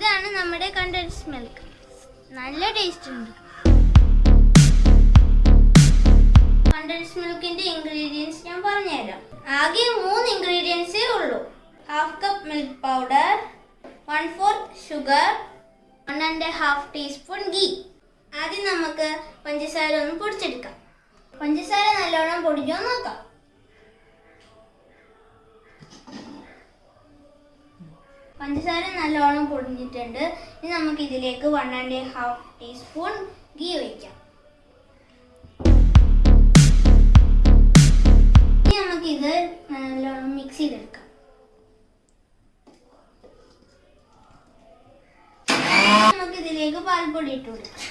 ഇതാണ് നമ്മുടെ contents milk. നല്ല ടേസ്റ്റ് ഉണ്ട്. കണ്ടൻസ് മിൽക്കിന്റെ ഇൻഗ്രീഡിയൻസ് ഞാൻ പറഞ്ഞുതരാം. ആകെ 3 ഇൻഗ്രീഡിയൻസേ ഉള്ളൂ. 1/2 cup milk powder, 1/4 sugar, 1.5 teaspoon ghee. ആദ്യം നമുക്ക് പഞ്ചസാര ഒന്ന് പൊടിച്ചെടുക്കാം. പഞ്ചസാര നല്ലോണം പൊടിഞ്ഞോ നോക്കാം. പഞ്ചസാര നല്ലോണം പൊടിഞ്ഞിട്ടുണ്ട്. ഇനി നമുക്ക് ഇതിലേക്ക് 1.5 ടീസ്പൂൺ ഗീ ഒഴിക്കാം. ഇനി നമുക്കിത് നല്ലോണം മിക്സ് ചെയ്തെടുക്കാം. നമുക്ക് ഇതിലേക്ക് പാൽപ്പൊടി ഇട്ട് കൊടുക്കാം.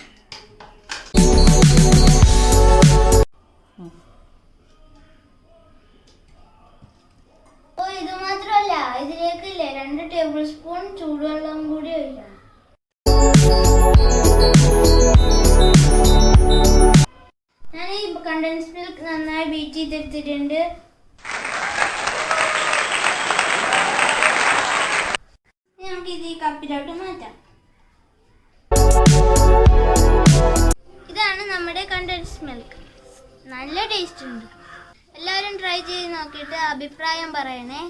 ഇത് മാത്രമല്ല, ഇതിലേക്ക് 2 ടേബിൾ സ്പൂൺ ചൂടുവെള്ളം കൂടി ഒഴിക്കണം. ഞാൻ ഈ കണ്ടൻസ് മിൽക്ക് നന്നായി ബീറ്റ് ചെയ്തെടുത്തിട്ടുണ്ട്. നമുക്ക് ഇത് ഈ കപ്പിലോട്ട് മാറ്റാം. ഇതാണ് നമ്മുടെ കണ്ടൻസ് മിൽക്ക്. നല്ല ടേസ്റ്റ് ഉണ്ട്. എല്ലാവരും ട്രൈ ചെയ്ത് നോക്കിയിട്ട് അഭിപ്രായം പറയണേ.